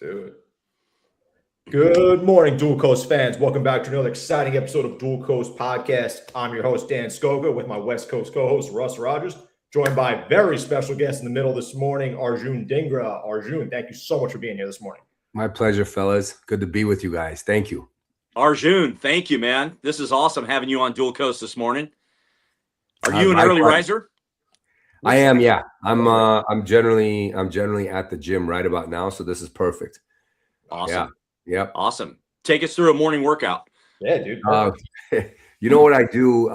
Do it. Good morning, Dual Coast fans. Welcome back to another exciting episode of Dual Coast Podcast. I'm your host, Dan Skoga, with my West Coast co-host, Russ Rogers, joined by a very special guest in the middle this morning, Arjun Dhingra. Arjun, thank you so much for being here this morning. My pleasure, fellas. Good to be with you guys. Thank you. Arjun, thank you, man. This is awesome having you on Dual Coast this morning. Are you an early riser? I am, yeah. I'm generally at the gym right about now, so this is perfect. Awesome. Yeah. Awesome. Take us through a morning workout. Yeah, dude. You know what I do?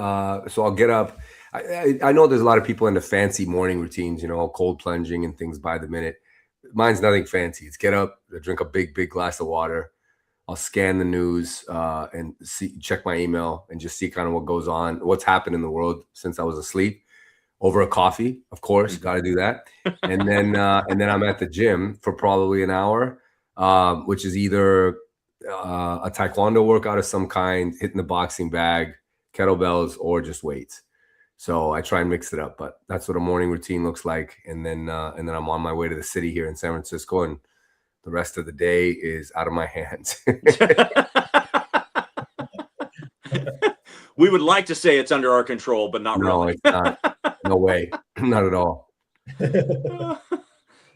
So I'll get up. I know there's a lot of people into fancy morning routines, cold plunging and things by the minute. Mine's nothing fancy. It's get up, drink a big glass of water. I'll scan the news and check my email and just see kind of what goes on, what's happened in the world since I was asleep. Over a coffee, of course, got to do that. And then I'm at the gym for probably an hour, which is either a taekwondo workout of some kind, hitting the boxing bag, kettlebells, or just weights. So I try and mix it up, but that's what a morning routine looks like. And then I'm on my way to the city here in San Francisco, and the rest of the day is out of my hands. We would like to say it's under our control, but not No, really. it's not. No way. Not at all.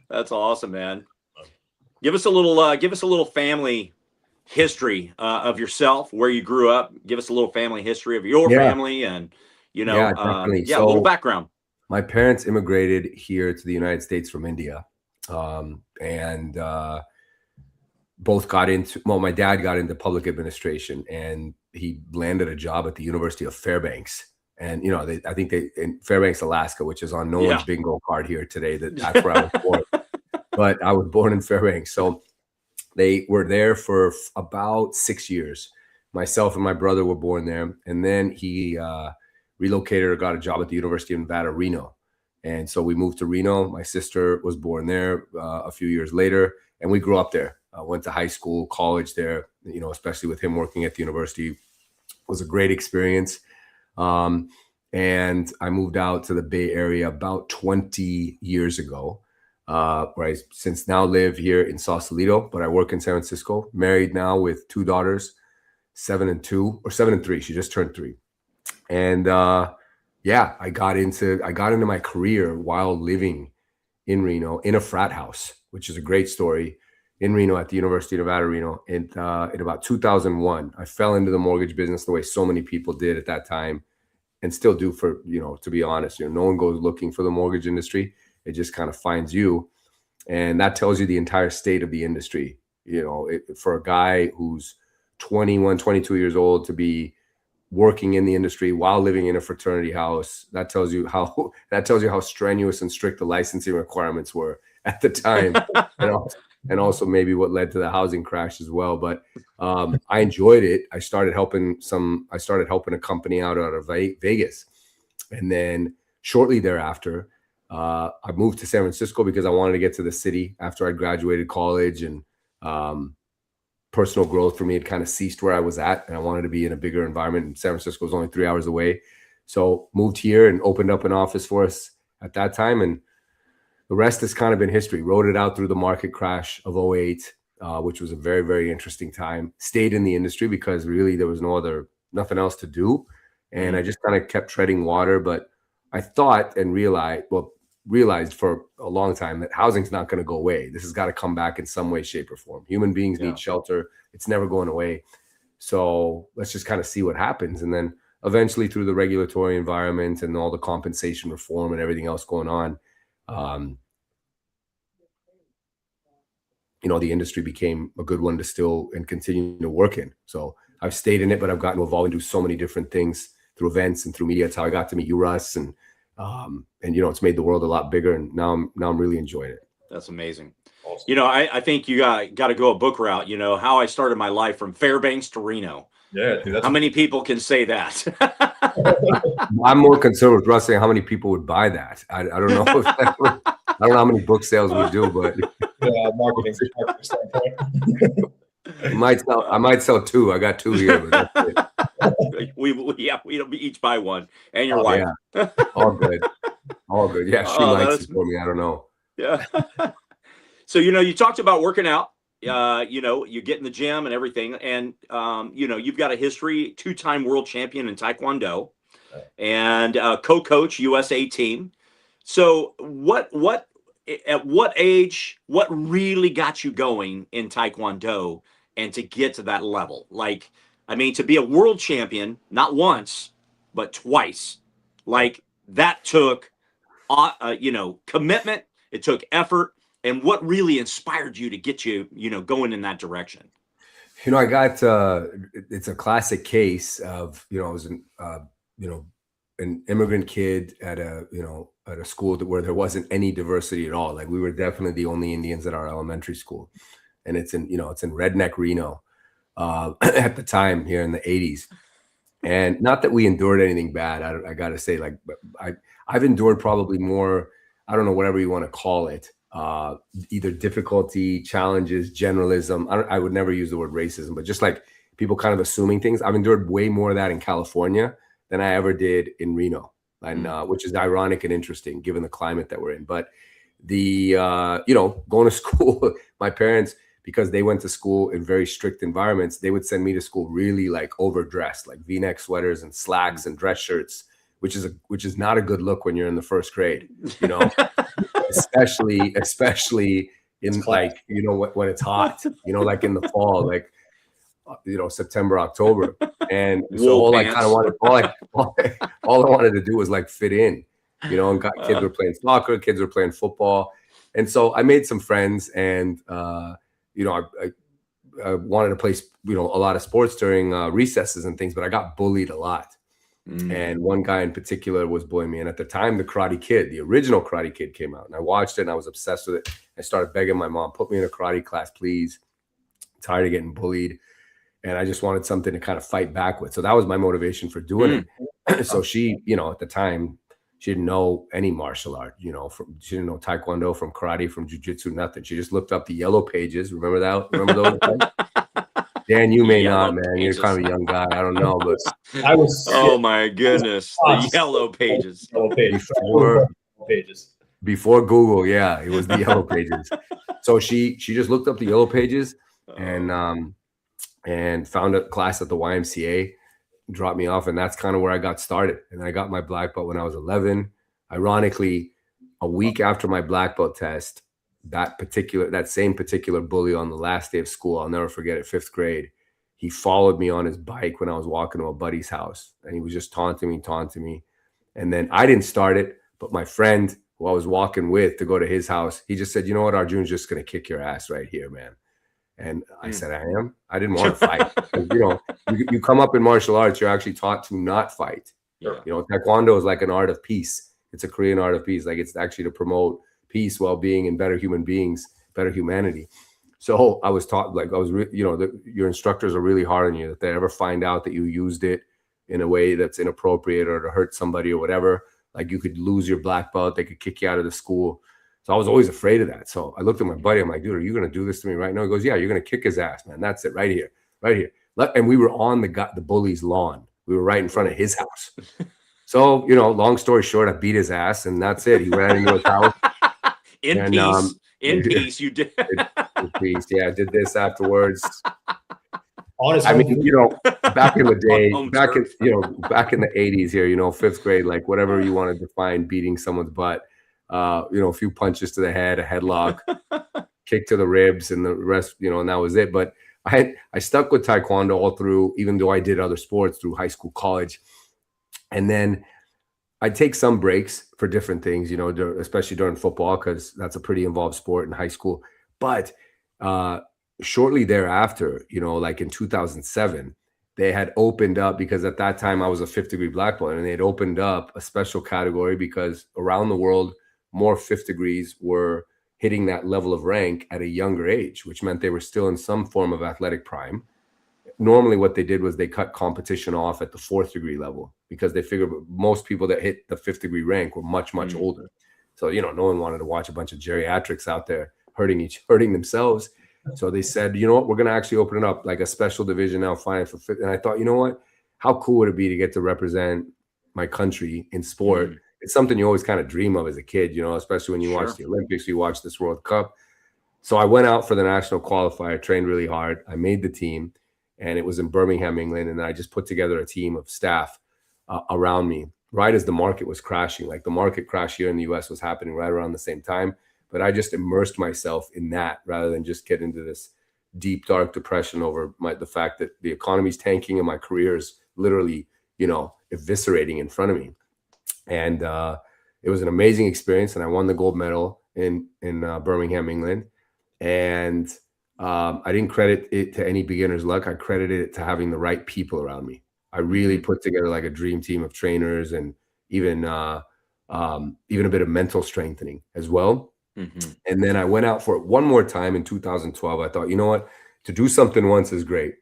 That's awesome, man. Give us a little family history of yourself, where you grew up. Give us a little family history of your family, and definitely. A little background. My parents immigrated here to the United States from India, and both got into. Well, my dad got into public administration, and he landed a job at the University of Fairbanks. And I think they in Fairbanks, Alaska, which is on no one's bingo card here today. That's where I was born. But I was born in Fairbanks, so they were there for about 6 years. Myself and my brother were born there, and then he relocated or got a job at the University of Nevada, Reno. And so we moved to Reno. My sister was born there a few years later, and we grew up there. Went to high school, college there. Especially with him working at the university, it was a great experience. And I moved out to the Bay Area about 20 years ago, where I since now live here in Sausalito, but I work in San Francisco, married now with two daughters, 7 and 3. She just turned 3. And, I got into my career while living in Reno in a frat house, which is a great story, in Reno at the University of Nevada, Reno. In about 2001, I fell into the mortgage business the way so many people did at that time, and still do, for, to be honest. No one goes looking for the mortgage industry. It just kind of finds you. And that tells you the entire state of the industry. For a guy who's 21, 22 years old to be working in the industry while living in a fraternity house, that tells you how strenuous and strict the licensing requirements were at the time. And also maybe what led to the housing crash as well. But I enjoyed it. I started helping a company out of Vegas. And then shortly thereafter, I moved to San Francisco because I wanted to get to the city after I graduated college, and personal growth for me had kind of ceased where I was at, and I wanted to be in a bigger environment. And San Francisco was only 3 hours away. So moved here and opened up an office for us at that time. And the rest has kind of been history. Rode it out through the market crash of 2008, which was a very, very interesting time. Stayed in the industry because really there was nothing else to do. And I just kind of kept treading water. But I thought and realized for a long time that housing's not going to go away. This has got to come back in some way, shape, or form. Human beings need shelter. It's never going away. So let's just kind of see what happens. And then eventually, through the regulatory environment and all the compensation reform and everything else going on, the industry became a good one to still and continue to work in. So I've stayed in it, but I've gotten involved and do so many different things through events and through media. It's how I got to meet you, Russ, and it's made the world a lot bigger. And now I'm really enjoying it. That's amazing. Awesome. I think you got to go a book route. How I started my life from Fairbanks to Reno. Yeah, dude, how many people can say that? I'm more concerned with Russ saying how many people would buy that. I don't know. I don't know how many book sales we do, but marketing standpoint. I might sell 2. I got 2 here, but that's it. We'll each buy one, and your wife. Yeah. All good. Yeah, she likes it for me. I don't know. Yeah. So you talked about working out. you get in the gym and everything, and you've got a history, 2-time world champion in Taekwondo, and co-coach USA team. So at what age, what really got you going in Taekwondo and to get to that level? Like, I mean, to be a world champion, not once, but twice, like that took, commitment. It took effort. And what really inspired you to get you, going in that direction? I got, it's a classic case of, I was an immigrant kid at a school where there wasn't any diversity at all. Like we were definitely the only Indians at our elementary school. And it's in redneck Reno at the time here in the 80s. And not that we endured anything bad. I got to say, like, I've endured probably more, I don't know, whatever you want to call it, either difficulty, challenges, generalism. I would never use the word racism, but just like people kind of assuming things. I've endured way more of that in California than I ever did in Reno, and which is ironic and interesting given the climate that we're in. But the going to school, my parents, because they went to school in very strict environments, they would send me to school really like overdressed, like V-neck sweaters and slacks and dress shirts, which is not a good look when you're in the first grade, especially in like, when it's hot, like in the fall, like, September, October. And so all I wanted to do was like fit in, and kids were playing soccer, kids were playing football. And so I made some friends, and, I wanted to play, a lot of sports during recesses and things, but I got bullied a lot. And one guy in particular was bullying me. And at the time, the original Karate Kid came out, and I watched it and I was obsessed with it. I started begging my mom, put me in a karate class, please. I'm tired of getting bullied. And I just wanted something to kind of fight back with. So that was my motivation for doing it. So she, at the time, she didn't know any martial art, she didn't know Taekwondo from karate, from jujitsu, nothing. She just looked up the yellow pages. Remember that? Remember those? Dan, you may not, man. Pages. You're kind of a young guy. I don't know, but I was. Oh my goodness, the yellow pages. Yellow pages. Before Google, yeah, it was the yellow pages. So she just looked up the yellow pages and found a class at the YMCA, dropped me off, and that's kind of where I got started. And I got my black belt when I was 11. Ironically, a week after my black belt test, that same particular bully on the last day of school, I'll never forget it, 5th grade, he followed me on his bike when I was walking to a buddy's house, and he was just taunting me. And then I didn't start it, but my friend who I was walking with to go to his house, he just said, "You know what, Arjun's just going to kick your ass right here, man." And I said, "I am." I didn't want to fight. You come up in martial arts, you're actually taught to not fight. Yeah. Taekwondo is like an art of peace. It's a Korean art of peace. Like it's actually to promote peace, well-being, and better human beings, better humanity. So I was taught, like your instructors are really hard on you. If they ever find out that you used it in a way that's inappropriate or to hurt somebody or whatever, like you could lose your black belt. They could kick you out of the school. So I was always afraid of that. So I looked at my buddy. I'm like, "Dude, are you going to do this to me right now?" He goes, "Yeah, you're going to kick his ass, man. That's it, right here. And we were on the bully's lawn. We were right in front of his house. So, long story short, I beat his ass, and that's it. He ran into his house. In peace, you did. In peace, yeah. I did this afterwards. Honestly, I mean, back in the day, back in the 80s here, 5th grade, like whatever you want to define beating someone's butt, a few punches to the head, a headlock, kick to the ribs, and the rest, and that was it. But I stuck with Taekwondo all through, even though I did other sports through high school, college. And then I take some breaks for different things, especially during football, because that's a pretty involved sport in high school. But shortly thereafter, like in 2007, they had opened up, because at that time I was a 5th degree black belt, and they had opened up a special category because around the world, more 5th degrees were hitting that level of rank at a younger age, which meant they were still in some form of athletic prime. Normally what they did was they cut competition off at the 4th degree level, because they figured most people that hit the 5th degree rank were much, much older. So, no one wanted to watch a bunch of geriatrics out there hurting themselves. So they said, "You know what, we're going to actually open it up like a special division now, fine for 5th." And I thought, you know what, how cool would it be to get to represent my country in sport? It's something you always kind of dream of as a kid, especially when you watch the Olympics, you watch this World Cup. So I went out for the national qualifier, trained really hard. I made the team, and it was in Birmingham, England. And I just put together a team of staff around me right as the market was crashing. Like the market crash here in the US was happening right around the same time. But I just immersed myself in that rather than just get into this deep, dark depression over the fact that the economy's tanking and my career is literally, eviscerating in front of me. And it was an amazing experience. And I won the gold medal in Birmingham, England. And I didn't credit it to any beginner's luck. I credited it to having the right people around me. I really put together like a dream team of trainers and even a bit of mental strengthening as well. Mm-hmm. And then I went out for it one more time in 2012. I thought, you know what? To do something once is great.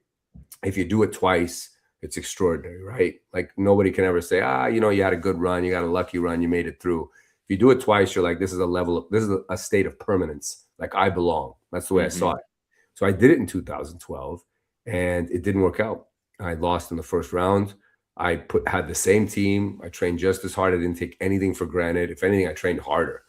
If you do it twice, it's extraordinary, right? Like nobody can ever say, you had a good run, you got a lucky run, you made it through. If you do it twice, you're like, this is a state of permanence. Like I belong. That's the way I saw it. So I did it in 2012 and it didn't work out. I lost in the first round. I had the same team. I trained just as hard. I didn't take anything for granted. If anything, I trained harder.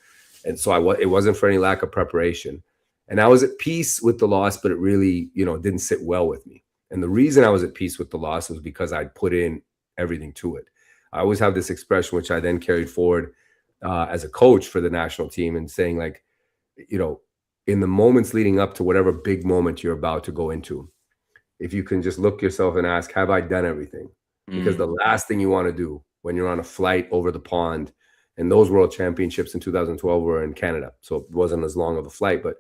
And so it wasn't for any lack of preparation. And I was at peace with the loss, but it really, didn't sit well with me. And the reason I was at peace with the loss was because I'd put in everything to it. I always have this expression, which I then carried forward as a coach for the national team, and saying like, in the moments leading up to whatever big moment you're about to go into, if you can just look yourself and ask, have I done everything? Because the last thing you want to do when you're on a flight over the pond, and those world championships in 2012 were in Canada, so it wasn't as long of a flight, but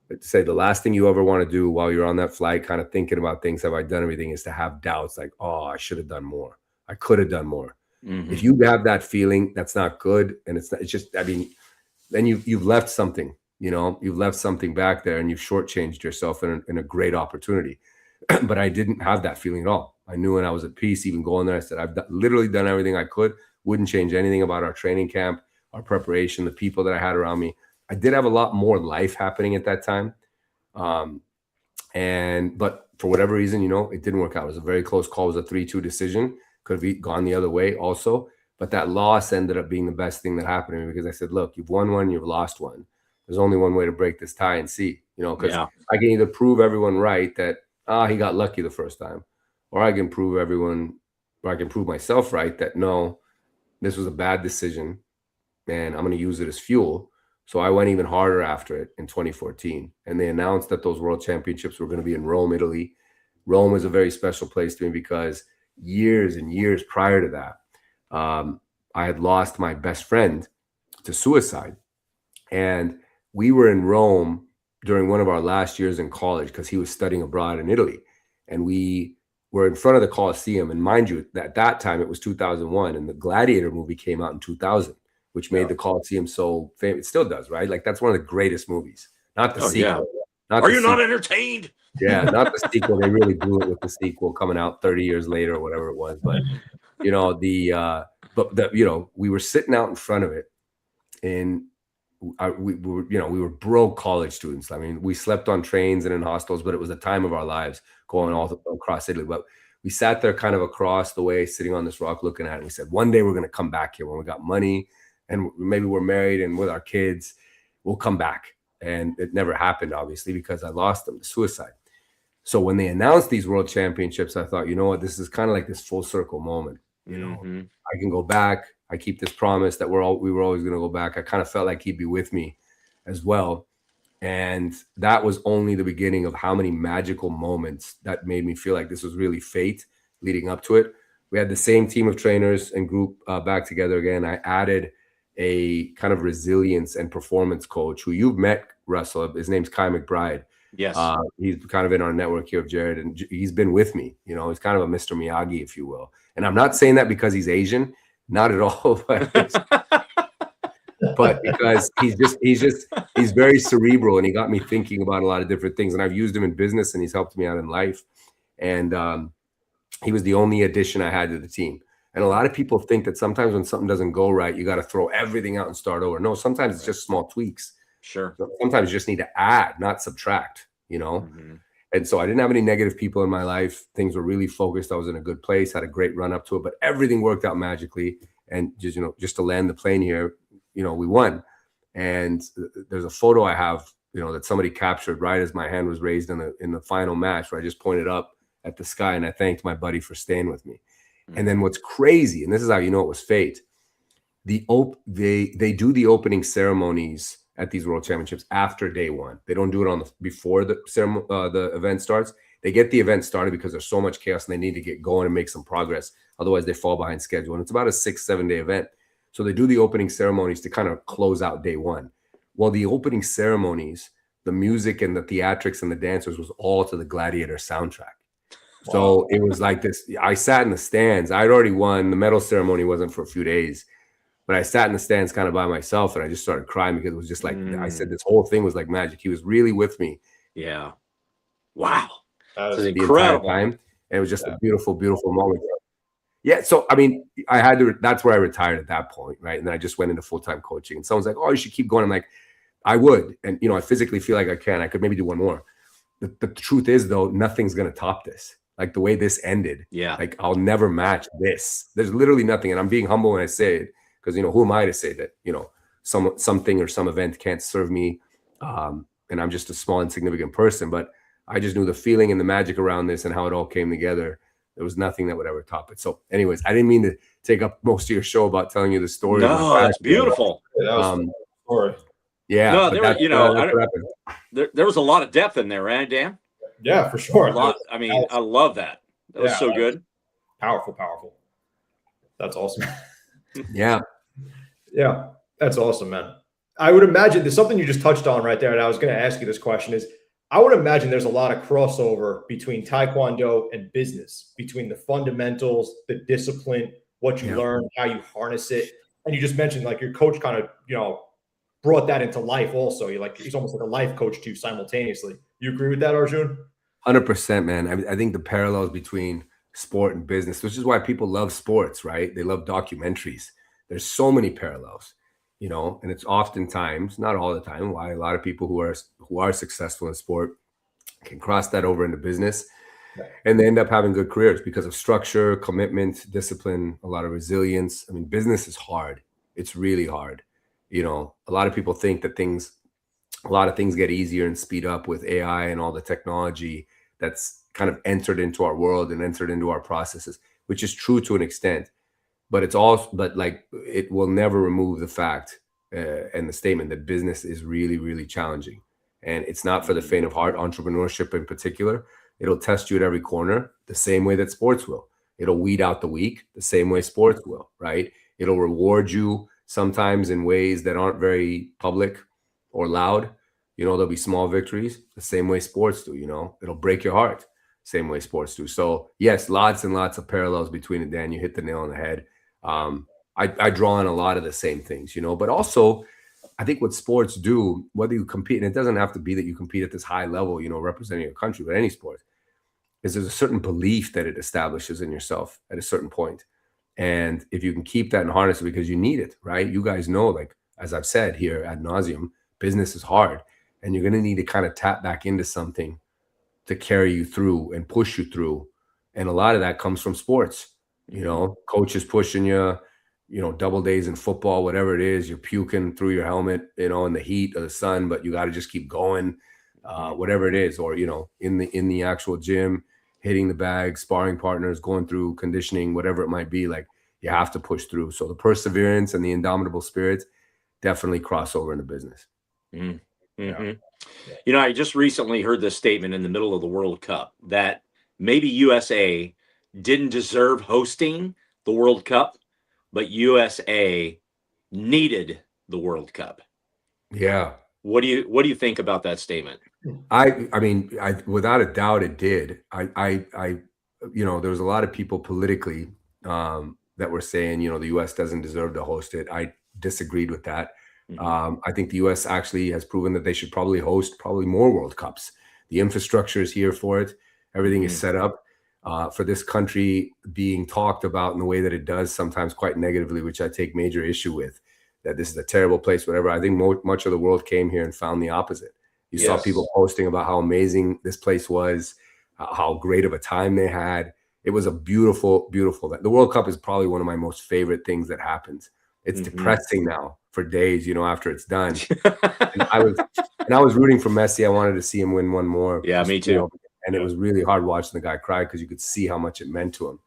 to say the last thing you ever want to do while you're on that flight, kind of thinking about things, have I done everything, is to have doubts like, oh, I should have done more. I could have done more. If you have that feeling, that's not good. And it's just, then you've left something, you've left something back there and you've shortchanged yourself in a great opportunity. But I didn't have that feeling at all. I knew when I was at peace, even going there, I said, I've literally done everything I could. Wouldn't change anything about our training camp, our preparation, the people that I had around me. I did have a lot more life happening at that time. But for whatever reason, it didn't work out. It was a very close call. It was a 3-2 decision. Could have gone the other way also. But that loss ended up being the best thing that happened to me, because I said, look, you've won one, you've lost one. There's only one way to break this tie and see, because I can either prove everyone right that, he got lucky the first time, or I can prove myself right that, no, this was a bad decision and I'm going to use it as fuel. So I went even harder after it in 2014. And they announced that those world championships were going to be in Rome, Italy. Rome is a very special place to me because years and years prior to that, I had lost my best friend to suicide. And we were in Rome during one of our last years in college because he was studying abroad in Italy. And we were in front of the Colosseum. And mind you, at that time, it was 2001. And the Gladiator movie came out in 2000, which made the Colosseum so famous. It still does, right? Like, that's one of the greatest movies. Not the sequel. Yeah. Are you not entertained? Yeah, not the sequel. They really blew it with the sequel coming out 30 years later or whatever it was. But, we were sitting out in front of it, and we were broke college students. I mean, we slept on trains and in hostels, but it was the time of our lives going all across Italy. But we sat there kind of across the way, sitting on this rock, looking at it. And we said, one day we're going to come back here when we got money and maybe we're married and with our kids, we'll come back. And it never happened, obviously, because I lost them to suicide. So when they announced these world championships, I thought, you know what, this is kind of like this full circle moment. I can go back. I keep this promise that we were always going to go back. I kind of felt like he'd be with me as well. And that was only the beginning of how many magical moments that made me feel like this was really fate leading up to it. We had the same team of trainers and group back together again. I added a kind of resilience and performance coach who you've met, Russell. His name's Kai McBride. Yes. He's kind of in our network here of Jared, and he's been with me. He's kind of a Mr. Miyagi, if you will. And I'm not saying that because he's Asian. Not at all, but because he's very cerebral, and he got me thinking about a lot of different things. And I've used him in business, and he's helped me out in life. And he was the only addition I had to the team. And a lot of people think that sometimes when something doesn't go right, you got to throw everything out and start over. No, sometimes it's just small tweaks. Sure. Sometimes you just need to add, not subtract. And so I didn't have any negative people in my life. Things were really focused. I was in a good place, had a great run up to it, but everything worked out magically. And just to land the plane here, we won. And there's a photo I have that somebody captured right as my hand was raised in the final match, where I just pointed up at the sky and I thanked my buddy for staying with me. And then what's crazy, and this is how you know it was fate, they do the opening ceremonies at these World Championships after day one. They don't do it before the event starts. They get the event started because there's so much chaos and they need to get going and make some progress. Otherwise, they fall behind schedule. And it's about a 6-7 day event. So they do the opening ceremonies to kind of close out day one. Well, the opening ceremonies, the music and the theatrics and the dancers was all to the Gladiator soundtrack. Wow. So it was like this. I sat in the stands. I'd already won. The medal ceremony wasn't for a few days. But I sat in the stands kind of by myself, and I just started crying because it was just like, I said, this whole thing was like magic. He was really with me. Yeah. Wow. That was incredible. Time. And it was just a beautiful, beautiful moment. Yeah. So, I mean, that's where I retired at that point, right? And then I just went into full-time coaching. And someone's like, oh, you should keep going. I'm like, I would. And, I physically feel like I can. I could maybe do one more. The truth is, though, nothing's going to top this. Like the way this ended. Yeah. Like I'll never match this. There's literally nothing. And I'm being humble when I say it. Because, who am I to say that, something or some event can't serve me. And I'm just a small, insignificant person. But I just knew the feeling and the magic around this and how it all came together. There was nothing that would ever top it. So anyways, I didn't mean to take up most of your show about telling you the story. No, it's beautiful. That was the story. Yeah. No, there was a lot of depth in there, right, Dan? Yeah, for sure. A lot. I mean, I love that. That was so good. Powerful. That's awesome. Yeah. Yeah, that's awesome, man. I would imagine there's something you just touched on right there, and I was going to ask you this question is, I would imagine there's a lot of crossover between Taekwondo and business, between the fundamentals, the discipline, what you learn, how you harness it. And you just mentioned like your coach kind of, brought that into life also. He's almost like a life coach to you simultaneously. You agree with that, Arjun? 100%, man. I think the parallels between sport and business, which is why people love sports, right? They love documentaries. There's so many parallels, and it's oftentimes, not all the time, why a lot of people who are successful in sport can cross that over into business and they end up having good careers because of structure, commitment, discipline, a lot of resilience. I mean, business is hard. It's really hard. A lot of people think that a lot of things get easier and speed up with AI and all the technology that's kind of entered into our world and entered into our processes, which is true to an extent. But it will never remove the fact and the statement that business is really, really challenging. And it's not for the faint of heart, entrepreneurship in particular. It'll test you at every corner the same way that sports will. It'll weed out the weak the same way sports will, right? It'll reward you sometimes in ways that aren't very public or loud. There'll be small victories the same way sports do, It'll break your heart same way sports do. So yes, lots and lots of parallels between it, Dan. You hit the nail on the head. I draw on a lot of the same things, but also I think what sports do, whether you compete, and it doesn't have to be that you compete at this high level, representing your country, but any sport, is there's a certain belief that it establishes in yourself at a certain point. And if you can keep that and harness it, because you need it, right? You guys know, like, as I've said here ad nauseum, business is hard and you're going to need to kind of tap back into something to carry you through and push you through. And a lot of that comes from sports. Coaches pushing you, double days in football, whatever it is, you're puking through your helmet, in the heat of the sun, but you got to just keep going, whatever it is, or, in the actual gym, hitting the bag, sparring partners, going through conditioning, whatever it might be, like you have to push through. So the perseverance and the indomitable spirit definitely cross over into business. Mm-hmm. Yeah. I just recently heard this statement in the middle of the World Cup that maybe USA didn't deserve hosting the World Cup, but USA needed the World Cup. Yeah. What do you think about that statement? I mean, without a doubt, it did. There was a lot of people politically that were saying, the U.S. doesn't deserve to host it. I disagreed with that. Mm-hmm. I think the U.S. actually has proven that they should probably host more World Cups. The infrastructure is here for it. Everything is set up for this country being talked about in the way that it does, sometimes quite negatively, which I take major issue with, that this is a terrible place, whatever. I think much of the world came here and found the opposite. You saw people posting about how amazing this place was, how great of a time they had. It was a beautiful, beautiful. The World Cup is probably one of my most favorite things that happens It's Mhm. depressing now for days, after it's done. And I was rooting for Messi. I wanted to see him win one more. Yeah, me too. And it was really hard watching the guy cry because you could see how much it meant to him.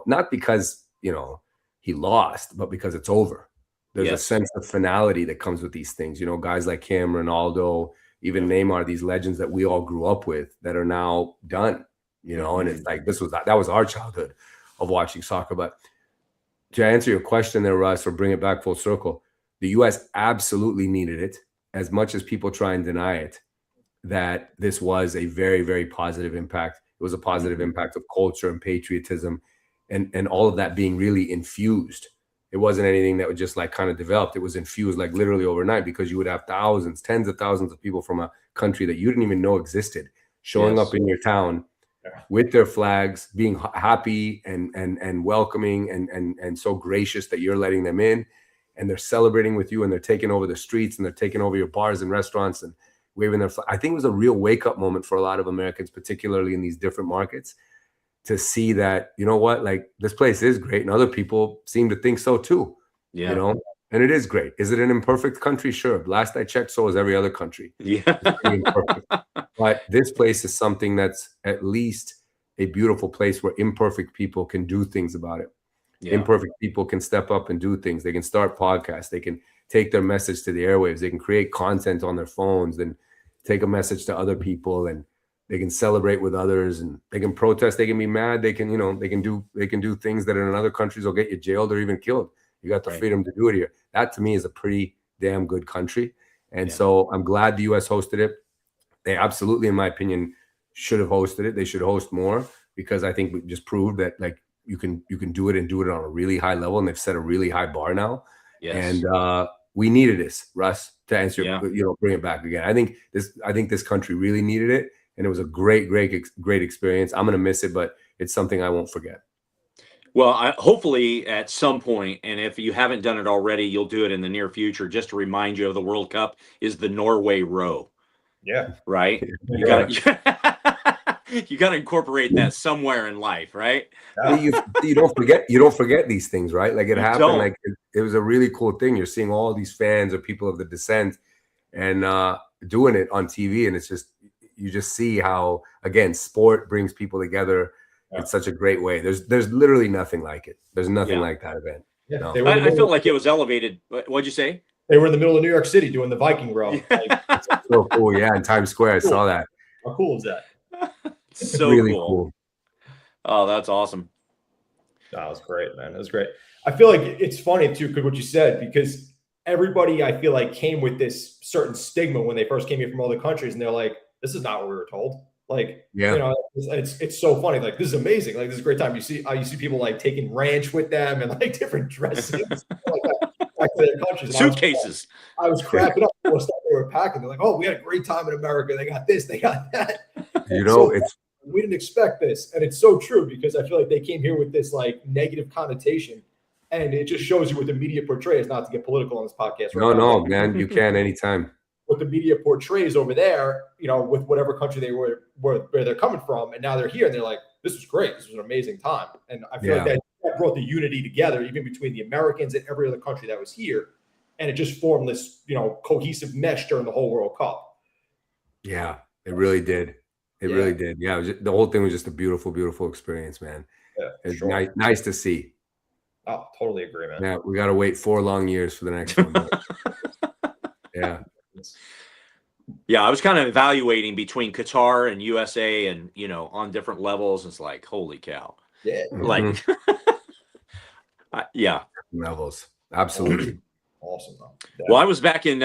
Not because, he lost, but because it's over. There's a Yes. sense of finality that comes with these things. Guys like him, Ronaldo, even Neymar, these legends that we all grew up with that are now done, and it's like that was our childhood of watching soccer. But to answer your question there, Russ, or bring it back full circle, the US absolutely needed it, as much as people try and deny it, that this was a very, very positive impact. It was a positive impact of culture and patriotism and all of that being really infused. It wasn't anything that was just like kind of developed. It was infused like literally overnight, because you would have thousands, tens of thousands of people from a country that you didn't even know existed showing up in your town with their flags, being happy and welcoming and so gracious that you're letting them in, and they're celebrating with you, and they're taking over the streets, and they're taking over your bars and restaurants and waving their flag. I think it was a real wake-up moment for a lot of Americans, particularly in these different markets, to see that, like, this place is great, and other people seem to think so too. And it is great. Is it an imperfect country? Sure. Last I checked, so is every other country. Yeah. It's pretty imperfect. But this place is something that's at least a beautiful place where imperfect people can do things about it. Yeah. Imperfect people can step up and do things. They can start podcasts. They can take their message to the airwaves. They can create content on their phones and take a message to other people, and they can celebrate with others, and they can protest. They can be mad. They can, they can do things that in other countries will get you jailed or even killed. You got the freedom to do it here. That to me is a pretty damn good country. And so I'm glad the US hosted it. They absolutely, in my opinion, should have hosted it. They should host more, because I think we just proved that, like, you can do it and do it on a really high level, and they've set a really high bar now. Yes. And we needed this, Russ, to answer bring it back again. I think this country really needed it, and it was a great experience. I'm gonna miss it, but it's something I won't forget. Well, hopefully at some point, and if you haven't done it already, you'll do it in the near future. Just to remind you of the World Cup is the Norway row. Yeah. Right. You got to incorporate that somewhere in life, right? You don't forget these things, right? Like, it happened. Like, it was a really cool thing. You're seeing all these fans or people of the descent and doing it on TV, and it's just, you just see how, again, sport brings people together. It's such a great way. There's literally nothing like it. There's nothing like that event. Yeah, no. I felt like it was elevated. What'd you say? They were in the middle of New York City doing the Viking row. Like, so cool. Yeah, in Times Square. Cool. I saw that. How cool is that? So really cool. Oh, that's awesome. That was great, man. That was great. I feel like it's funny too, because what you said, because everybody, I feel like, came with this certain stigma when they first came here from other countries, and they're like, this is not what we were told. Like, it's so funny. Like, this is amazing. Like, this is a great time. You see people like taking ranch with them and like different dresses, like that, back to their countries. Suitcases. I was cracking up for stuff they were packing. They're like, oh, we had a great time in America. They got this, they got that. We didn't expect this. And it's so true, because I feel like they came here with this like negative connotation. And it just shows you what the media portrays, not to get political on this podcast. No, man, you can anytime. What the media portrays over there, with whatever country they were where they're coming from, and now they're here and they're like, this was great. This was an amazing time. And I feel like that brought the unity together, even between the Americans and every other country that was here. And it just formed this, cohesive mesh during the whole World Cup. Yeah, it really did. It really did. Yeah, the whole thing was just a beautiful, beautiful experience, man. Yeah, it's nice to see. Oh, totally agree, man. Yeah, we got to wait 4 long years for the next one. Yeah. Yeah, I was kind of evaluating between Qatar and USA, and on different levels. It's like, holy cow. Yeah. Like, levels. Absolutely. Awesome. Well, I was back in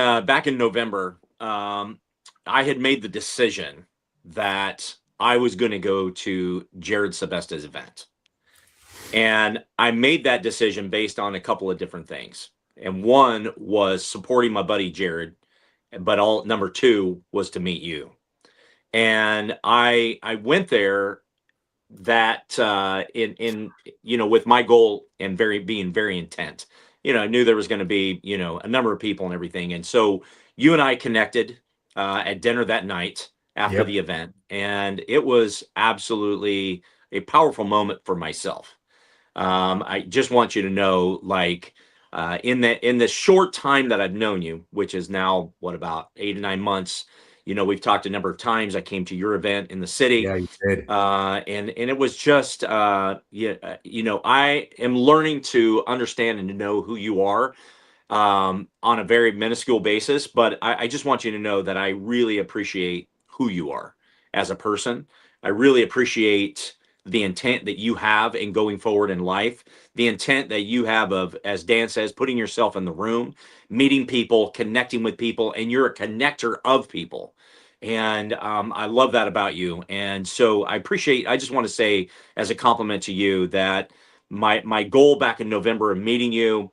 November. I had made the decision that I was going to go to Jared Sebesta's event. And I made that decision based on a couple of different things. And one was supporting my buddy Jared, but number 2 was to meet you. And I went there that with my goal and being very intent. I knew there was going to be, a number of people and everything. And so you and I connected at dinner that night after the event. And it was absolutely a powerful moment for myself. I just want you to know, like, in the short time that I've known you, which is now what, about 8 to 9 months. We've talked a number of times. I came to your event in the city. Yeah, you did. And it was just, I am learning to understand and to know who you are on a very minuscule basis. But I just want you to know that I really appreciate who you are as a person. I really appreciate the intent that you have in going forward in life, the intent that you have of, as Dan says, putting yourself in the room, meeting people, connecting with people, and you're a connector of people. And I love that about you. And so I just want to say as a compliment to you that my goal back in November of meeting you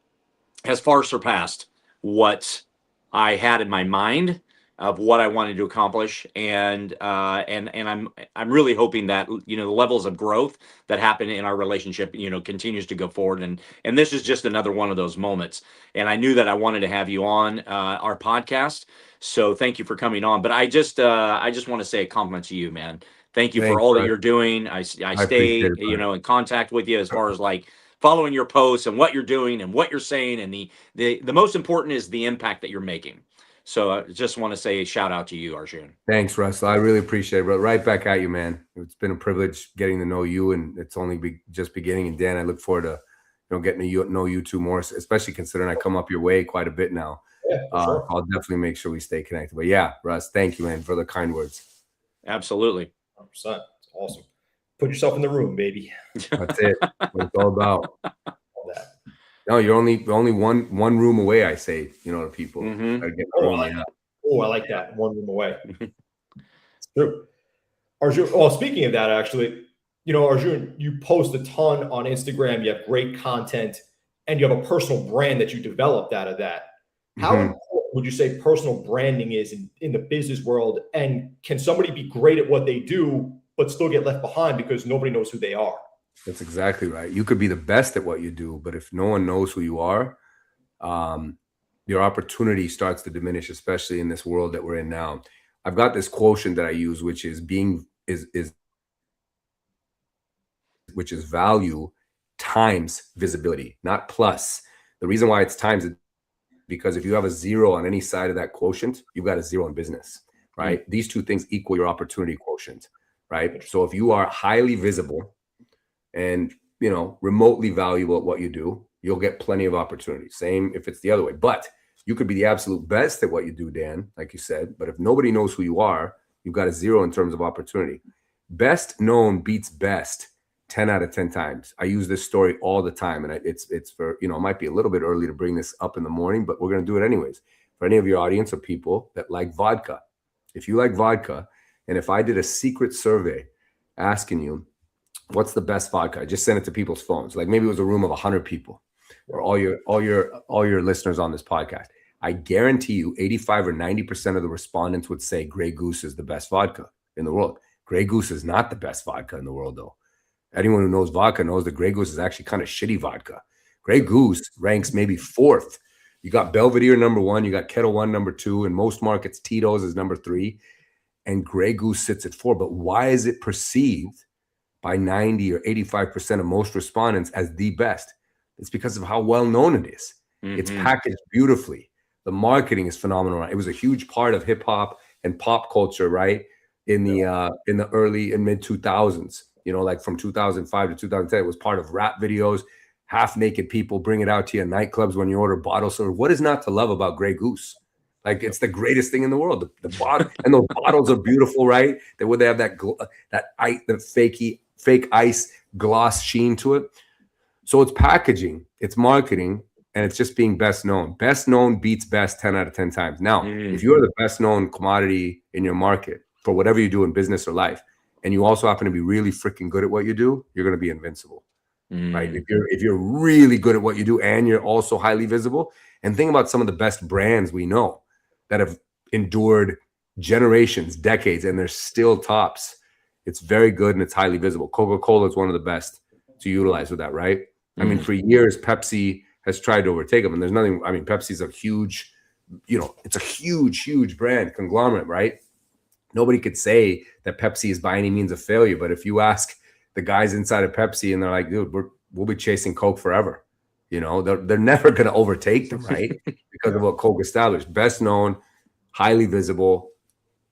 has far surpassed what I had in my mind of what I wanted to accomplish, and I'm really hoping that the levels of growth that happen in our relationship continues to go forward, and this is just another one of those moments. And I knew that I wanted to have you on our podcast, so thank you for coming on. But I just want to say a compliment to you, man. Thank you for Thanks, all that bud. you're doing. I appreciate stay it, bud. in contact with you as far as like following your posts and what you're doing and what you're saying, and the most important is the impact that you're making. So I just want to say a shout out to you, Arjun. Thanks, Russell. I really appreciate it, bro. Right back at you, man. It's been a privilege getting to know you, and it's only just beginning. And Dan, I look forward to getting to know you two more, especially considering I come up your way quite a bit now. Yeah, for sure. I'll definitely make sure we stay connected. But yeah, Russ, thank you, man, for the kind words. Absolutely. 100%. It's awesome. Put yourself in the room, baby. That's it. What it's all about. All that. No, you're only one room away, I say, to people. Mhm. Gotta get the room, yeah. I like that. One room away. It's true. Arjun, well, speaking of that, actually, Arjun, you post a ton on Instagram. You have great content, and you have a personal brand that you developed out of that. How important would you say personal branding is in the business world? And can somebody be great at what they do, but still get left behind because nobody knows who they are? That's exactly right. You could be the best at what you do, but if no one knows who you are, your opportunity starts to diminish, especially in this world that we're in now. I've got this quotient that I use, which is value times visibility, not plus. The reason why it's times is because if you have a zero on any side of that quotient, you've got a zero in business, right? Mm-hmm. These two things equal your opportunity quotient, right? So if you are highly visible and remotely valuable at what you do, you'll get plenty of opportunity. Same if it's the other way. But you could be the absolute best at what you do, Dan, like you said. But if nobody knows who you are, you've got a zero in terms of opportunity. Best known beats best 10 out of 10 times. I use this story all the time. And it's for, it might be a little bit early to bring this up in the morning, but we're going to do it anyways. For any of your audience or people that like vodka, if you like vodka, and if I did a secret survey asking you, what's the best vodka? I just sent it to people's phones. Like maybe it was a room of 100 people or all your listeners on this podcast. I guarantee you 85 or 90% of the respondents would say Grey Goose is the best vodka in the world. Grey Goose is not the best vodka in the world, though. Anyone who knows vodka knows that Grey Goose is actually kind of shitty vodka. Grey Goose ranks maybe fourth. You got Belvedere number one, you got Kettle One number two, in most markets, Tito's is number three, and Grey Goose sits at four. But why is it perceived by 90 or 85% of most respondents as the best? It's because of how well known it is. Mm-hmm. It's packaged beautifully. The marketing is phenomenal. It was a huge part of hip hop and pop culture, right? In the early and mid 2000s, like from 2005 to 2010, it was part of rap videos, half naked people bring it out to you in nightclubs when you order bottles. So what is not to love about Grey Goose? Like, it's the greatest thing in the world. The bottle, and those bottles are beautiful, right? They have that fake ice gloss sheen to it. So it's packaging, it's marketing, and it's just being best known. Best known beats best 10 out of 10 times. Now, if you are the best known commodity in your market for whatever you do in business or life, and you also happen to be really freaking good at what you do, you're going to be invincible, right? If you're really good at what you do and you're also highly visible, and think about some of the best brands we know that have endured generations, decades, and they're still tops. It's very good and it's highly visible. Coca-Cola is one of the best to utilize with that, right? I mean, for years, Pepsi has tried to overtake them, and there's nothing. I mean, Pepsi's a huge, it's a huge brand conglomerate, right? Nobody could say that Pepsi is by any means a failure, but if you ask the guys inside of Pepsi and they're like, dude, we'll be chasing Coke forever. You know, they're never going to overtake them, right? Because of what Coke established. Best known, highly visible,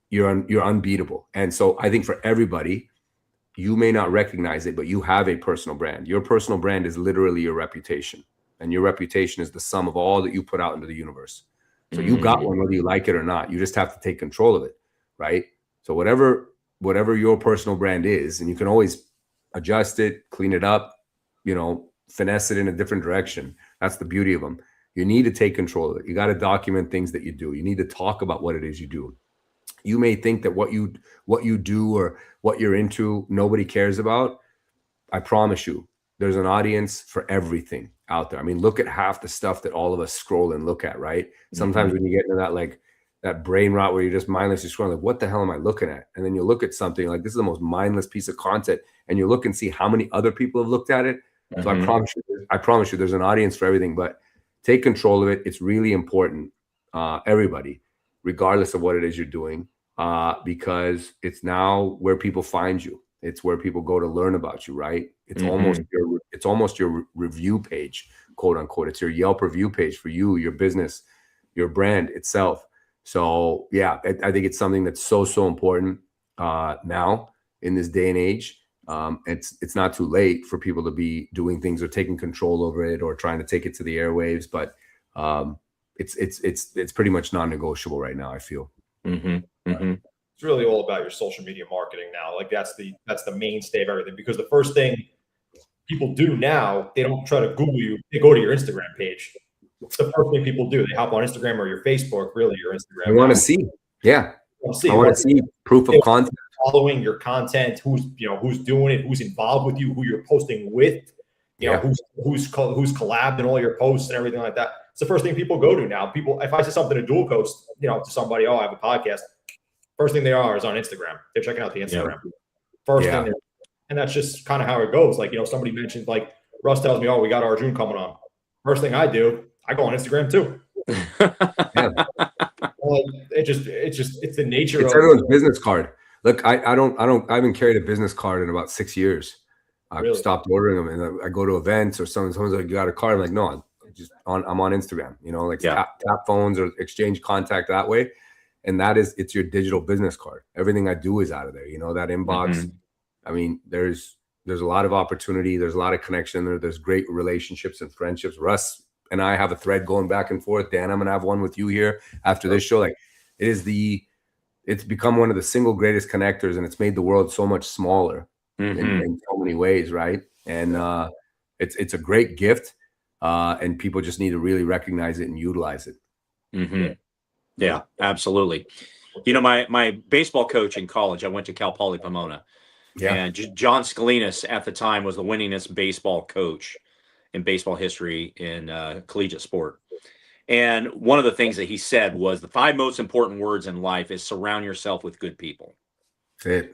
you're unbeatable. And so I think for everybody, you may not recognize it, but you have a personal brand. Your personal brand is literally your reputation. And your reputation is the sum of all that you put out into the universe. So you got one, whether you like it or not. You just have to take control of it, right? So whatever your personal brand is, and you can always adjust it, clean it up, you know, finesse it in a different direction. That's the beauty of them. You need to take control of it. You got to document things that you do. You need to talk about what it is you do. You may think that what you do or what you're into, nobody cares about. I promise you, there's an audience for everything out there. I mean, look at half the stuff that all of us scroll and look at, right? Sometimes when you get into that, like that brain rot where you're just mindlessly scrolling, like, what the hell am I looking at? And then you look at something like, this is the most mindless piece of content, and you look and see how many other people have looked at it. So I promise you, there's an audience for everything, but take control of it. It's really important, everybody, regardless of what it is you're doing, because it's now where people find you. It's where people go to learn about you, right? It's almost your review page, quote unquote. It's your Yelp review page for you, your business, your brand itself. So yeah, I think it's something that's so important now in this day and age. It's not too late for people to be doing things or taking control over it or trying to take it to the airwaves, but it's pretty much non-negotiable right now, I feel. It's really all about your social media marketing now. Like that's the mainstay of everything, because the first thing people do now, they don't try to Google you, they go to your Instagram page. It's the first thing people do. They hop on Instagram or your Facebook, really your Instagram. I want to see. Yeah. I want to see proof of content. Following your content, who's doing it, who's involved with you, who you're posting with, you know, who's collabed in all your posts and everything like that. It's the first thing people go to now. People, if I say something to Dual Coast, you know, to somebody, oh, I have a podcast. First thing they are is on Instagram. They're checking out the Instagram. First thing, and that's just kind of how it goes. Like, you know, somebody mentioned, like Russ tells me, oh, we got Arjun coming on. First thing I do, I go on Instagram too. It's the nature of everyone's business card. Look, I haven't carried a business card in about 6 years. I've stopped ordering them, and I go to events or someone's like, you got a card? I'm like, no, I'm on Instagram, you know, like tap phones or exchange contact that way. And it's your digital business card. Everything I do is out of there. You know, that inbox. I mean, there's a lot of opportunity. There's a lot of connection there. There's great relationships and friendships. Russ and I have a thread going back and forth. Dan, I'm going to have one with you here after this show. Like, it's become one of the single greatest connectors, and it's made the world so much smaller in so many ways. Right. And it's a great gift. And people just need to really recognize it and utilize it. Yeah, absolutely. You know, my baseball coach in college, I went to Cal Poly Pomona. And John Scalinas at the time was the winningest baseball coach in baseball history in collegiate sport. And one of the things that he said was the 5 most important words in life is surround yourself with good people.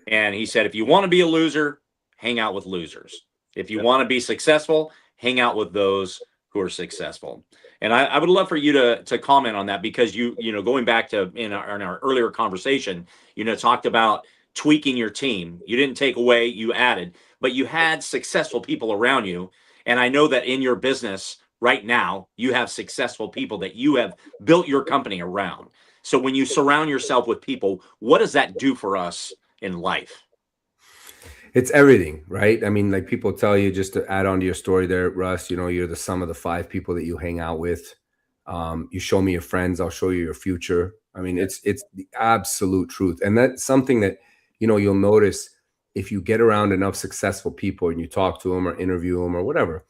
And he said, if you want to be a loser, hang out with losers. If you want to be successful, hang out with those who are successful. And I would love for you to comment on that, because you know, going back to in our earlier conversation, you know, talked about tweaking your team. You didn't take away, you added, but you had successful people around you. And I know that in your business right now, you have successful people that you have built your company around. So when you surround yourself with people, what does that do for us in life? It's everything, right? I mean, like people tell you, just to add on to your story there, Russ, you know, you're the sum of the 5 people that you hang out with. You show me your friends, I'll show you your future. I mean, it's the absolute truth. And that's something that, you know, you'll notice if you get around enough successful people and you talk to them or interview them or whatever,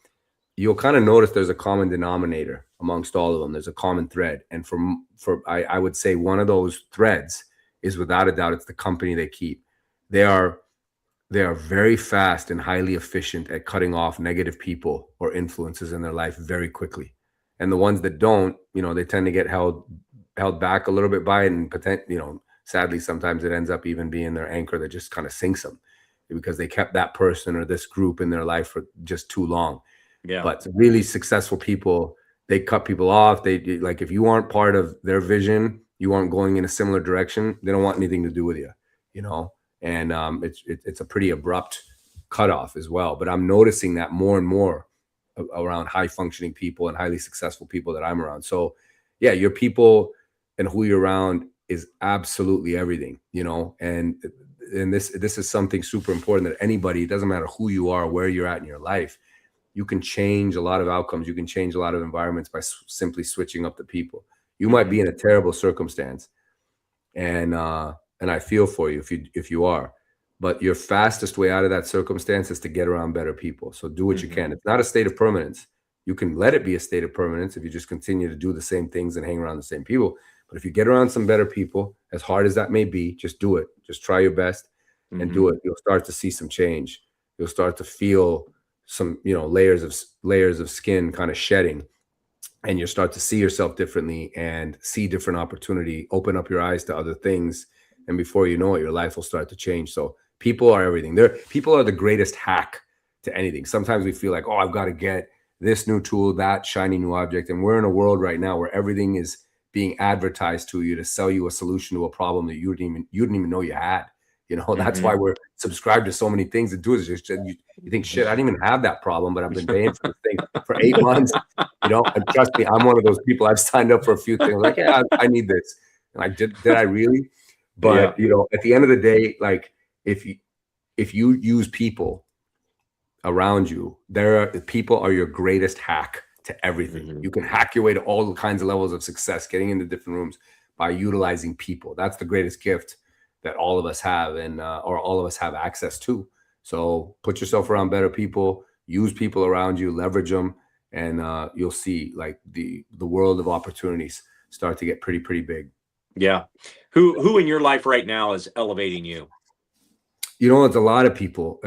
you'll kind of notice there's a common denominator amongst all of them. There's a common thread. And I would say one of those threads is, without a doubt, it's the company they keep. They are very fast and highly efficient at cutting off negative people or influences in their life very quickly. And the ones that don't, you know, they tend to get held back a little bit by it, and you know, sadly, sometimes it ends up even being their anchor that just kind of sinks them, because they kept that person or this group in their life for just too long. Yeah. But really successful people, they cut people off. They, like, if you aren't part of their vision, you aren't going in a similar direction, they don't want anything to do with you, you know. And it's a pretty abrupt cutoff as well. But I'm noticing that more and more around high functioning people and highly successful people that I'm around. So yeah, your people and who you're around is absolutely everything, you know, and this is something super important that anybody, it doesn't matter who you are, where you're at in your life, you can change a lot of outcomes. You can change a lot of environments by simply switching up the people. You might be in a terrible circumstance, and I feel for you if you are, but your fastest way out of that circumstance is to get around better people. So do what you can. It's not a state of permanence. You can let it be a state of permanence if you just continue to do the same things and hang around the same people. But if you get around some better people, as hard as that may be, just do it. Just try your best and do it. You'll start to see some change. You'll start to feel some, you know, layers of skin kind of shedding, and you'll start to see yourself differently and see different opportunity, open up your eyes to other things. And before you know it, your life will start to change. So people are everything. People are the greatest hack to anything. Sometimes we feel like, oh, I've got to get this new tool, that shiny new object. And we're in a world right now where everything is being advertised to you to sell you a solution to a problem that you didn't even know you had. You know, that's why we're subscribed to so many things. That do is just you think, shit, I didn't even have that problem, but I've been paying for this thing for 8 months. You know, and trust me, I'm one of those people. I've signed up for a few things. Like, yeah, I need this. And I did I really? But you know, at the end of the day, like if you use people around you, people are your greatest hack to everything. You can hack your way to all kinds of levels of success, getting into different rooms by utilizing people. That's the greatest gift that all of us have, and or all of us have access to. So put yourself around better people, use people around you, leverage them, and you'll see like the world of opportunities start to get pretty big. Yeah. Who in your life right now is elevating you? You know, it's a lot of people.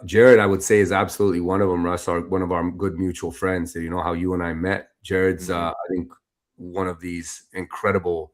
Jared, I would say, is absolutely one of them. Russ, one of our good mutual friends. You know how you and I met. Jared's, I think, one of these incredible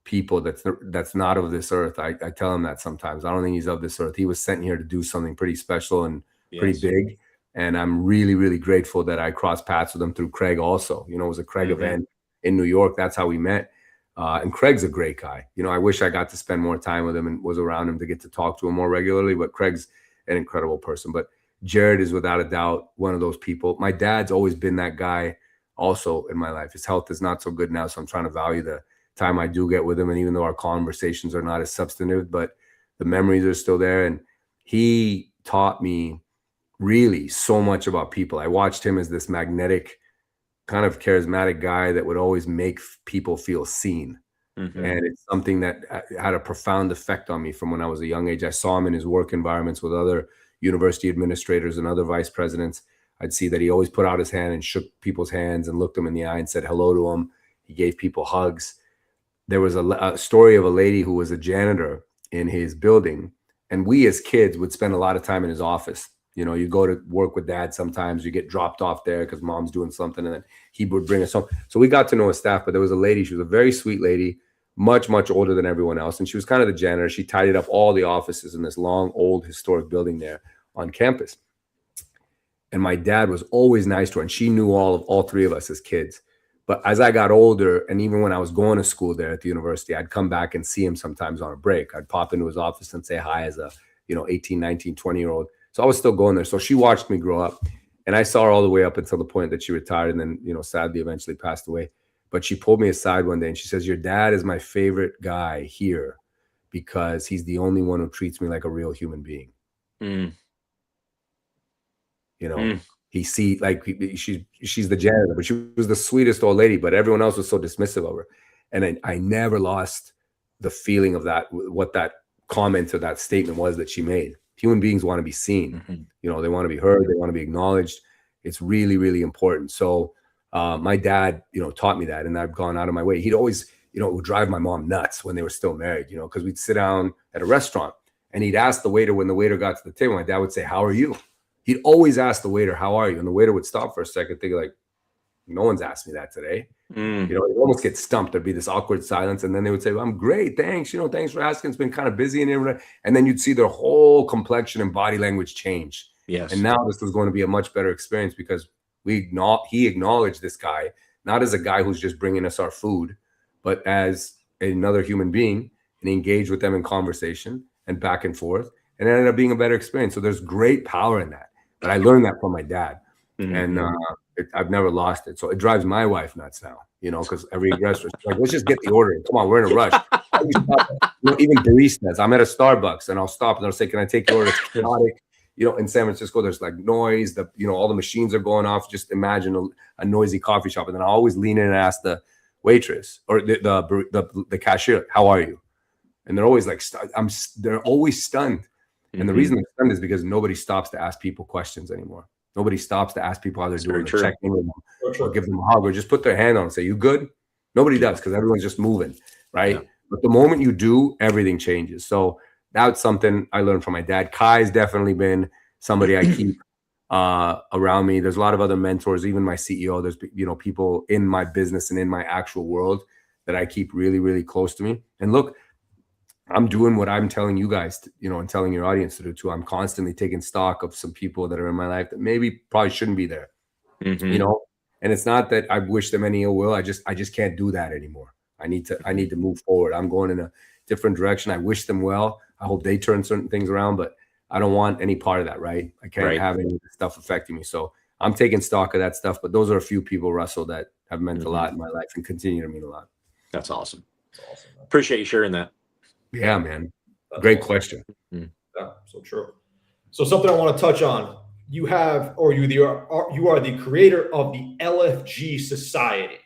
people that's not of this earth. I tell him that sometimes. I don't think he's of this earth. He was sent here to do something pretty special and pretty big. And I'm really grateful that I crossed paths with him through Craig also. You know, it was a Craig event in New York. That's how we met. And Craig's a great guy. You know, I wish I got to spend more time with him and was around him to get to talk to him more regularly, but Craig's an incredible person. But Jared is without a doubt one of those people. My dad's always been that guy also in my life. His health is not so good now, so I'm trying to value the time I do get with him. And even though our conversations are not as substantive, but the memories are still there. And he taught me really so much about people. I watched him as this magnetic, kind of charismatic guy that would always make people feel seen. And it's something that had a profound effect on me from when I was a young age. I saw him in his work environments with other university administrators and other vice presidents. I'd see that he always put out his hand and shook people's hands and looked them in the eye and said hello to them. He gave people hugs. There was a story of a lady who was a janitor in his building, and we as kids would spend a lot of time in his office. You know, you go to work with dad sometimes, you get dropped off there because mom's doing something, and then he would bring us home. So we got to know his staff, but there was a lady, she was a very sweet lady, much older than everyone else. And she was kind of the janitor. She tidied up all the offices in this long, old, historic building there on campus. And my dad was always nice to her, and she knew all three of us as kids. But as I got older, and even when I was going to school there at the university, I'd come back and see him sometimes on a break. I'd pop into his office and say hi as a, 18, 19, 20-year-old. So I was still going there. So she watched me grow up, and I saw her all the way up until the point that she retired and then, sadly, eventually passed away. But she pulled me aside one day and she says, your dad is my favorite guy here because he's the only one who treats me like a real human being. She's the janitor, but she was the sweetest old lady, but everyone else was so dismissive of her. And I never lost the feeling of that, what that comment or that statement was that she made. Human beings want to be seen. They want to be heard. They want to be acknowledged. It's really, really important. So my dad, taught me that, and I've gone out of my way. He'd always, it would drive my mom nuts when they were still married, because we'd sit down at a restaurant and he'd ask the waiter, when the waiter got to the table, my dad would say, how are you? He'd always ask the waiter, how are you? And the waiter would stop for a second, thinking like, no one's asked me that today. He'd almost get stumped. There'd be this awkward silence. And then they would say, well, I'm great. Thanks. Thanks for asking. It's been kind of busy. And then you'd see their whole complexion and body language change. Yes. And now this was going to be a much better experience because he acknowledged this guy, not as a guy who's just bringing us our food, but as another human being, and engaged with them in conversation and back and forth. And it ended up being a better experience. So there's great power in that. But I learned that from my dad. And I've never lost it. So it drives my wife nuts now, because every restaurant, like, let's just get the order. Come on, we're in a rush. Even baristas. I'm at a Starbucks and I'll stop and they'll say, "Can I take your order?" It's chaotic. In San Francisco, there's like noise. All the machines are going off. Just imagine a noisy coffee shop. And then I always lean in and ask the waitress or the cashier, "How are you?" And they're always like, they're always stunned. And the reason they're stunned is because nobody stops to ask people questions anymore. Nobody stops to ask people how they're doing, or check in with them, or give them a hug, or just put their hand on and say, "You good?" Nobody does, because everyone's just moving, right? Yeah. But the moment you do, everything changes. So that's something I learned from my dad. Kai's definitely been somebody I keep around me. There's a lot of other mentors, even my CEO. There's people in my business and in my actual world that I keep really, really close to me. And look, I'm doing what I'm telling you guys, and telling your audience to do too. I'm constantly taking stock of some people that are in my life that maybe probably shouldn't be there, and it's not that I wish them any ill will. I just can't do that anymore. I need to move forward. I'm going in a different direction. I wish them well. I hope they turn certain things around, but I don't want any part of that, right? I can't have any of the stuff affecting me. So I'm taking stock of that stuff, but those are a few people, Russell, that have meant a lot in my life and continue to mean a lot. That's awesome. Appreciate you sharing that. Yeah, man. Great question. Yeah, so true. So something I want to touch on. You are the creator of the LFG Society.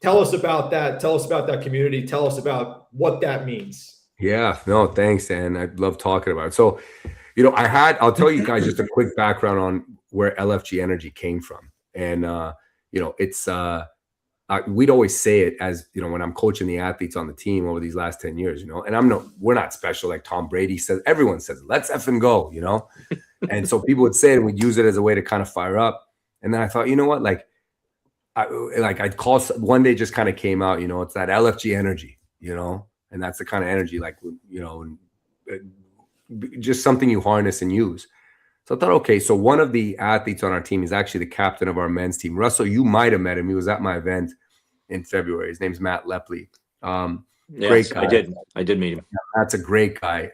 Tell us about that. Tell us about that community. Tell us about what that means. Yeah, no, thanks, Dan. I love talking about it. So, I'll tell you guys just a quick background on where LFG Energy came from. And, it's, we'd always say it as, when I'm coaching the athletes on the team over these last 10 years, and we're not special. Like Tom Brady says, everyone says, "Let's effing go," And so people would say it and we'd use it as a way to kind of fire up. And then I thought, you know what, I'd call one day, just kind of came out, it's that LFG energy, and that's the kind of energy, just something you harness and use. So I thought, okay, so one of the athletes on our team is actually the captain of our men's team. Russell, you might have met him. He was at my event in February. His name's Matt Lepley. Great guy. I did meet him. That's a great guy.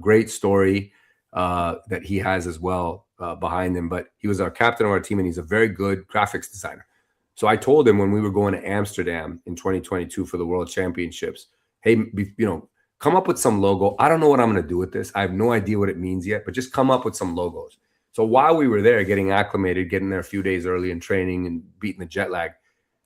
Great story that he has as well behind him. But he was our captain of our team, and he's a very good graphics designer. So I told him when we were going to Amsterdam in 2022 for the World Championships, "Hey, come up with some logo. I don't know what I'm going to do with this. I have no idea what it means yet, but just come up with some logos." So while we were there getting acclimated, getting there a few days early and training and beating the jet lag,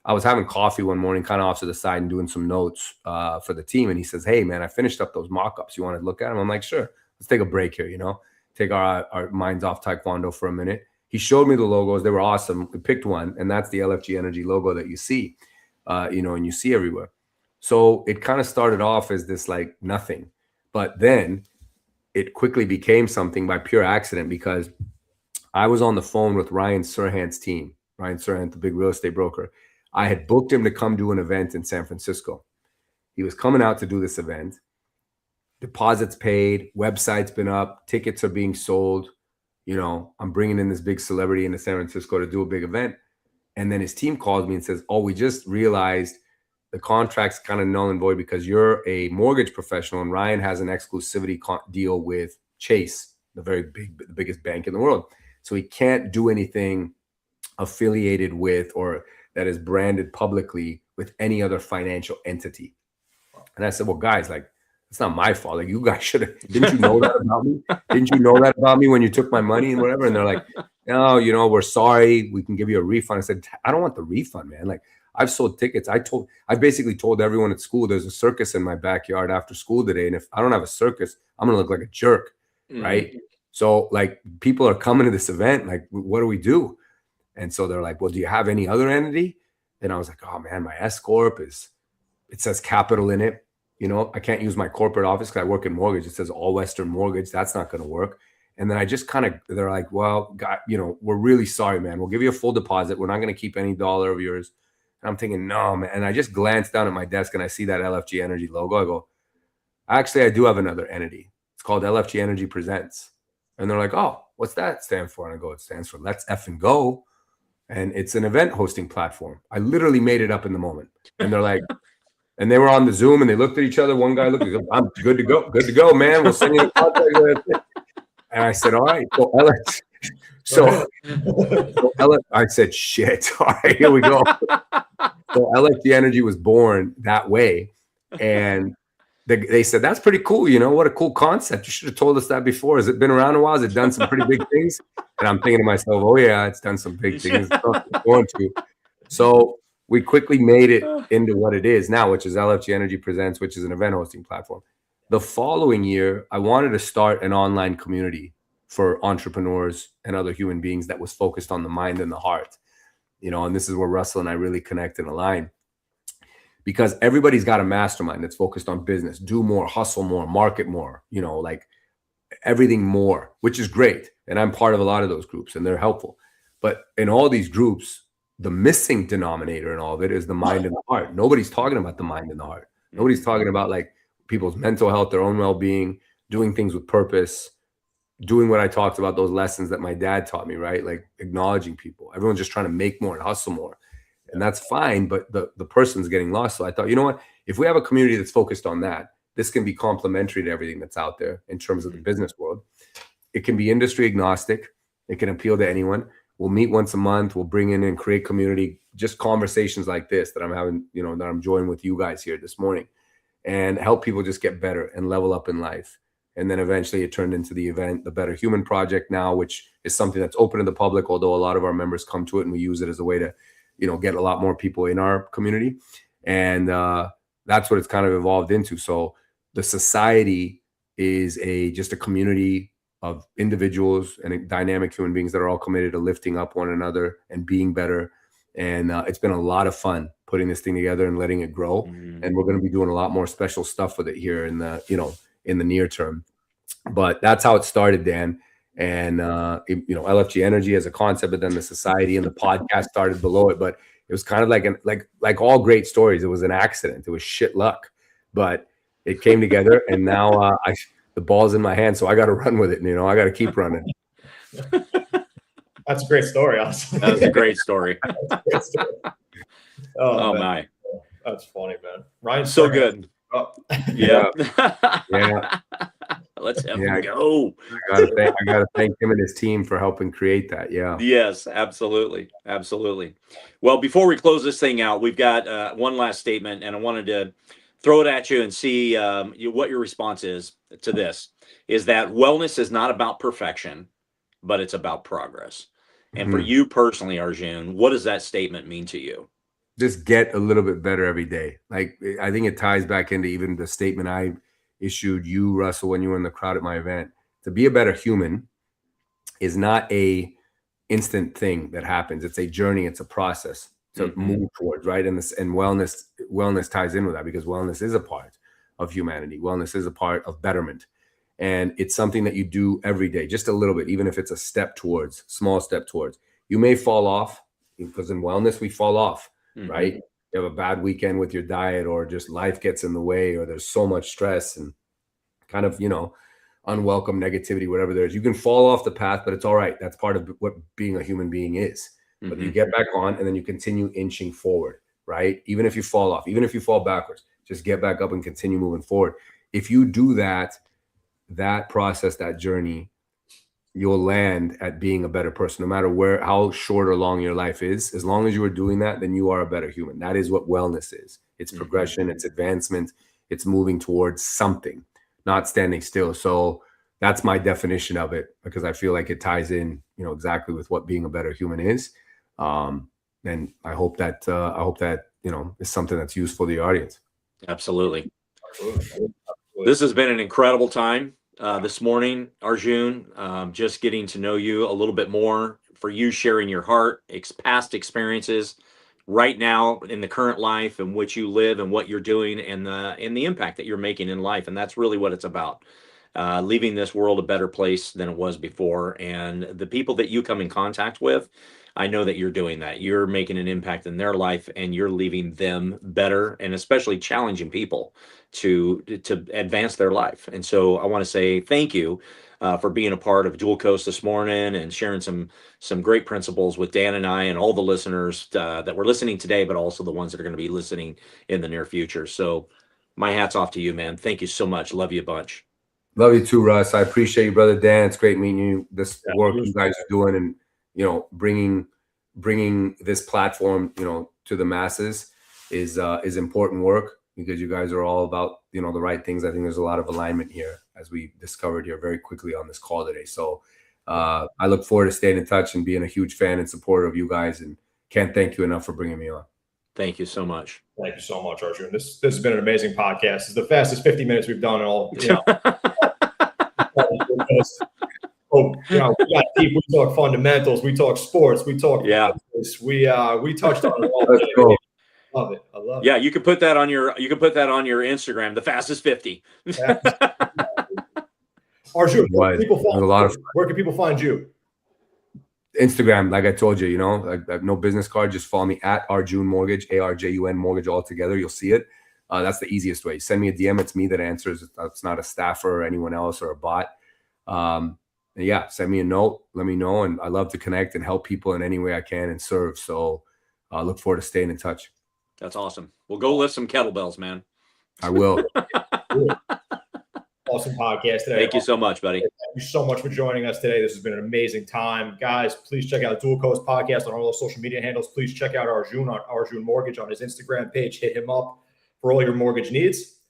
I was having coffee one morning, kind of off to the side and doing some notes for the team. And he says, "Hey, man, I finished up those mock-ups. You want to look at them?" I'm like, "Sure. Let's take a break here, take our minds off Taekwondo for a minute." He showed me the logos. They were awesome. We picked one, and that's the LFG Energy logo that you see, and you see everywhere. So it kind of started off as this like nothing, but then it quickly became something by pure accident, because I was on the phone with Ryan Serhant's team. Ryan Serhant, the big real estate broker. I had booked him to come do an event in San Francisco. He was coming out to do this event. Deposits paid, website's been up, tickets are being sold. I'm bringing in this big celebrity into San Francisco to do a big event. And then his team calls me and says, "Oh, we just realized the contract's kind of null and void because you're a mortgage professional and Ryan has an exclusivity deal with Chase, the biggest bank in the world. So he can't do anything affiliated with or that is branded publicly with any other financial entity." And I said, "Well, guys, it's not my fault. Like, you guys should have, didn't you know that about me? Didn't you know that about me when you took my money and whatever?" And they're like, "No, we're sorry. We can give you a refund." I said, "I don't want the refund, man. Like, I've sold tickets. I basically told everyone at school there's a circus in my backyard after school today. And if I don't have a circus, I'm going to look like a jerk." Right. So people are coming to this event. Like, what do we do? And so they're like, "Well, do you have any other entity?" And I was like, "Oh man, my S Corp it says capital in it. I can't use my corporate office because I work in mortgage. It says All Western Mortgage. That's not going to work." And then I just they're like, "Well, God, we're really sorry, man. We'll give you a full deposit. We're not going to keep any dollar of yours." And I'm thinking, "No, man." And I just glanced down at my desk and I see that LFG Energy logo. I go, "Actually, I do have another entity. It's called LFG Energy Presents." And they're like, "Oh, what's that stand for?" And I go, "It stands for Let's Effing Go. And it's an event hosting platform." I literally made it up in the moment. And they're like, and they were on the Zoom and they looked at each other. One guy looked at me, "I'm good to go, man. We'll send you the contract." And I said, "All right." So, I said, shit. All right, here we go. So LFG Energy was born that way. And they said, that's pretty cool. You know, what a cool concept. You should have told us that before. Has it been around a while? Has it done some pretty big things? And I'm thinking to myself, oh yeah, it's done some big things. It's going to. So we quickly made it into what it is now, which is LFG Energy Presents, which is an event hosting platform. The following year, I wanted to start an online community for entrepreneurs and other human beings that was focused on the mind and the heart. You know, and this is where Russell and I really connect and align, because everybody's got a mastermind that's focused on business, do more, hustle more, market more, you know, like everything more, which is great. And I'm part of a lot of those groups and they're helpful. But in all these groups, the missing denominator in all of it is the mind and the heart. Nobody's talking about the mind and the heart. Nobody's talking about like people's mental health, their own well-being, doing things with purpose, doing what I talked about, those lessons that my dad taught me, right? Like acknowledging people. Everyone's just trying to make more and hustle more. And that's fine, but the person's getting lost. So I thought, you know what? If we have a community that's focused on that, this can be complementary to everything that's out there in terms of the business world. It can be industry agnostic. It can appeal to anyone. We'll meet once a month. We'll bring in and create community, just conversations like this that I'm having, you know, that I'm joining with you guys here this morning, and help people just get better and level up in life. And then eventually it turned into the event, the Better Human Project now, which is something that's open to the public, although a lot of our members come to it and we use it as a way to, you know, get a lot more people in our community. And that's what it's kind of evolved into. So the society is just a community of individuals and dynamic human beings that are all committed to lifting up one another and being better. And it's been a lot of fun putting this thing together and letting it grow. And we're going to be doing a lot more special stuff with it here in the, you know, in the near term. But that's how it started, Dan. And, you know, LFG Energy as a concept, but then the society and the podcast started below it. But it was kind of like all great stories. It was an accident. It was shit luck, but it came together. And now the ball's in my hand, so I got to run with it. You know, I got to keep running. That's a great story. Honestly. That was a great story. Oh my, that's funny, man. Ryan's so good. Oh. Yeah. Yeah. Let's have him go. I gotta thank him and his team for helping create that. Yeah. Yes, absolutely. Absolutely. Well, before we close this thing out, we've got one last statement, and I wanted to throw it at you and see what your response is to this. Is that wellness is not about perfection, but it's about progress. And for you personally, Arjun, what does that statement mean to you? Just get a little bit better every day. Like, I think it ties back into even the statement I issued you, Russell, when you were in the crowd at my event. To be a better human is not a instant thing that happens. It's a journey. It's a process to move towards, right? And wellness ties in with that, because wellness is a part of humanity. Wellness is a part of betterment. And it's something that you do every day, just a little bit, even if it's a step towards, small step towards. You may fall off, because in wellness, we fall off, right? You have a bad weekend with your diet, or just life gets in the way, or there's so much stress and kind of, you know, unwelcome negativity, whatever there is. You can fall off the path, but it's all right. That's part of what being a human being is. But you get back on, and then you continue inching forward, right? Even if you fall off, even if you fall backwards, just get back up and continue moving forward. If you do that process, that journey, you'll land at being a better person, no matter how short or long your life is. As long as you are doing that, then you are a better human. That is what wellness is. It's progression, it's advancement, it's moving towards something, not standing still. So that's my definition of it, because I feel like it ties in, you know, exactly with what being a better human is. And I hope that you know, is something that's useful to the audience. Absolutely. This has been an incredible time this morning, Arjun. Just getting to know you a little bit more, for you sharing your heart, past experiences, right now in the current life in which you live, and what you're doing, and the impact that you're making in life. And that's really what it's about. Leaving this world a better place than it was before. And the people that you come in contact with, I know that you're doing that. You're making an impact in their life, and you're leaving them better, and especially challenging people to advance their life. And so I want to say thank you for being a part of Dual Coast this morning, and sharing some great principles with Dan and I, and all the listeners that were listening today, but also the ones that are going to be listening in the near future. So my hat's off to you, man. Thank you so much. Love you a bunch. Love you too, Russ. I appreciate you, brother Dan. It's great meeting you. This work you guys are doing, and bringing this platform, to the masses is important work, because you guys are all about, the right things. I think there's a lot of alignment here, as we discovered here very quickly on this call today. So I look forward to staying in touch and being a huge fan and supporter of you guys, and can't thank you enough for bringing me on. Thank you so much. Thank you so much, Arjun. This has been an amazing podcast. It's the fastest 50 minutes we've done in all. We got deep. We talk fundamentals. We talk sports. We talk. Yeah. Business. We touched on it all. Let's go. Love it. I love it. Yeah, you could put that on your Instagram, the fastest 50. Arjun, where can people find you? Instagram, like I told you, I have no business card. Just follow me at Arjun Mortgage, ARJUN Mortgage, all together. You'll see it. That's the easiest way. Send me a DM. It's me that answers. It's not a staffer or anyone else or a bot. Yeah, send me a note. Let me know. And I love to connect and help people in any way I can and serve. So I look forward to staying in touch. That's awesome. We'll go lift some kettlebells, man. I will. Awesome podcast today. Thank you so much, buddy. Thank you so much for joining us today. This has been an amazing time. Guys, please check out Dual Coast Podcast on all those social media handles. Please check out Arjun on Arjun Mortgage on his Instagram page. Hit him up for all your mortgage needs.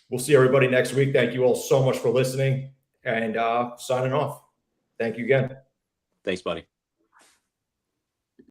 We'll see everybody next week. Thank you all so much for listening, and signing off. Thank you again. Thanks, buddy.